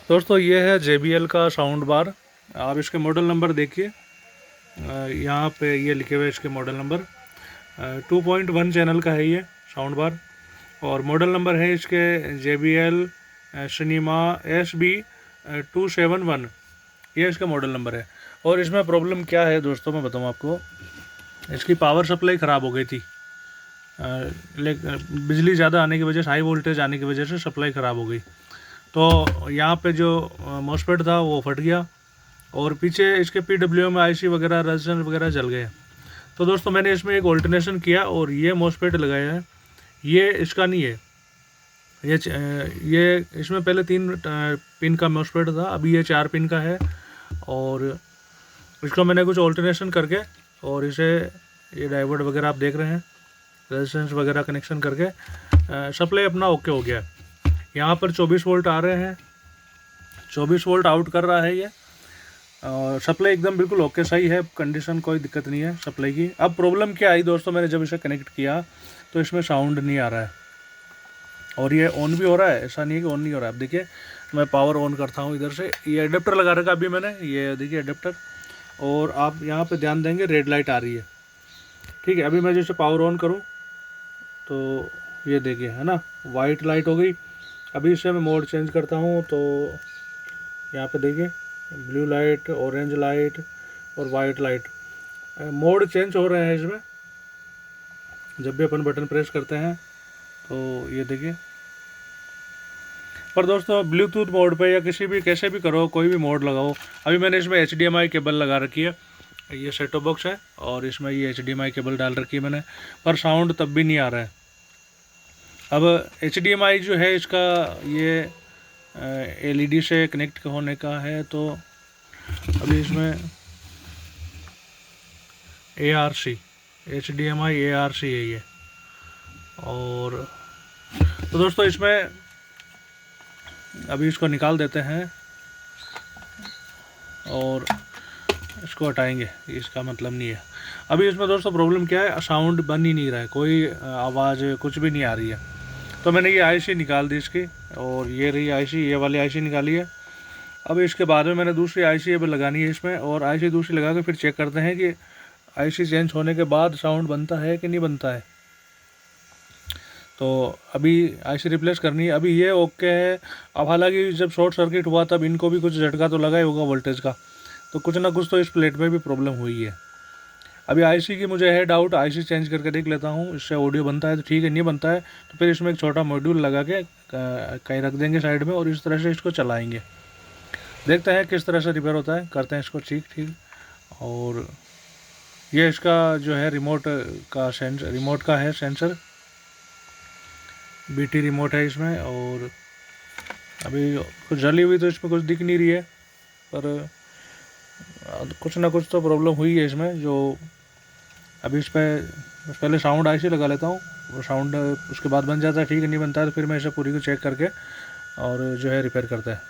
दोस्तों ये है JBL का साउंड बार। आप इसके मॉडल नंबर देखिए, यहाँ पे ये लिखे हुए इसके मॉडल नंबर। 2.1 चैनल का है ये साउंड बार, और मॉडल नंबर है इसके JBL सिनेमा SB271, ये इसका मॉडल नंबर है। और इसमें प्रॉब्लम क्या है दोस्तों, मैं बताऊँ आपको। इसकी पावर सप्लाई ख़राब हो गई थी, बिजली ज़्यादा आने की वजह से, हाई वोल्टेज आने की वजह से सप्लाई ख़राब हो गई। तो यहाँ पे जो मॉसफेट था वो फट गया, और पीछे इसके PWM IC वगैरह रेजिस्टेंस वगैरह जल गए। तो दोस्तों मैंने इसमें एक ऑल्टरनेशन किया और ये मॉसफेट लगाया है। ये इसका नहीं है, ये इसमें पहले 3 पिन का मॉसफेट था, अभी ये 4 पिन का है। और इसको मैंने कुछ ऑल्टरनेशन करके, और इसे ये डायोड वगैरह आप देख रहे हैं, रेजिस्टेंस वगैरह कनेक्शन करके सप्लाई अपना ओके हो गया। यहाँ पर 24 वोल्ट आ रहे हैं, 24 वोल्ट आउट कर रहा है ये, और सप्लाई एकदम बिल्कुल ओके सही है, कंडीशन कोई दिक्कत नहीं है सप्लाई की। अब प्रॉब्लम क्या आई दोस्तों, मैंने जब इसे कनेक्ट किया तो इसमें साउंड नहीं आ रहा है, और ये ऑन भी हो रहा है, ऐसा नहीं है कि ऑन नहीं हो रहा है। अब देखिए मैं पावर ऑन करता हूँ इधर से, ये एडेप्टर लगा रखा अभी मैंने, ये देखिए एडेप्टर, और आप यहाँ पे ध्यान देंगे रेड लाइट आ रही है, ठीक है। अभी मैं जैसे पावर ऑन करूँ तो ये देखिए है ना, वाइट लाइट हो गई। अभी इसे मैं मोड चेंज करता हूँ तो यहाँ पे देखिए ब्लू लाइट, ऑरेंज लाइट और वाइट लाइट, मोड चेंज हो रहे हैं इसमें जब भी अपन बटन प्रेस करते हैं। तो ये देखिए, पर दोस्तों ब्लूटूथ मोड पे या किसी भी कैसे भी करो, कोई भी मोड लगाओ। अभी मैंने इसमें HDMI केबल लगा रखी है, ये सेट टॉप बॉक्स है और इसमें ये HDMI केबल डाल रखी है मैंने, पर साउंड तब भी नहीं आ रहा है। अब HDMI जो है इसका ये LED से कनेक्ट होने का है, तो अभी इसमें ARC HDMI ARC है ये। और तो दोस्तों इसमें अभी इसको निकाल देते हैं और इसको हटाएंगे, इसका मतलब नहीं है। अभी इसमें दोस्तों प्रॉब्लम क्या है, साउंड बन ही नहीं रहा है, कोई आवाज़ कुछ भी नहीं आ रही है। तो मैंने ये IC निकाल दी इसकी, और ये रही IC, ये वाली IC निकाली है। अब इसके बाद में मैंने दूसरी IC अब लगानी है इसमें, और IC दूसरी लगा के फिर चेक करते हैं कि IC चेंज होने के बाद साउंड बनता है कि नहीं बनता है। तो अभी IC रिप्लेस करनी है, अभी ये ओके है। अब हालांकि जब शॉर्ट सर्किट हुआ तब इनको भी कुछ झटका तो लगा ही होगा वोल्टेज का, तो कुछ ना कुछ तो इस प्लेट में भी प्रॉब्लम हुई है। अभी IC की मुझे है डाउट, IC चेंज करके देख लेता हूँ, इससे ऑडियो बनता है तो ठीक है, नहीं बनता है तो फिर इसमें एक छोटा मॉड्यूल लगा के कहीं रख देंगे साइड में, और इस तरह से इसको चलाएँगे। देखते हैं किस तरह से रिपेयर होता है, करते हैं इसको ठीक। और ये इसका जो है रिमोट का है सेंसर, BT रिमोट है इसमें। और अभी कुछ जली हुई तो इसमें कुछ दिख नहीं रही है, पर कुछ ना कुछ तो प्रॉब्लम हुई है इसमें। जो अभी इस पर पहले साउंड IC लगा लेता हूँ, वो साउंड उसके बाद बन जाता है, ठीक है, नहीं बनता है तो फिर मैं इसे पूरी को चेक करके और जो है रिपेयर करता है।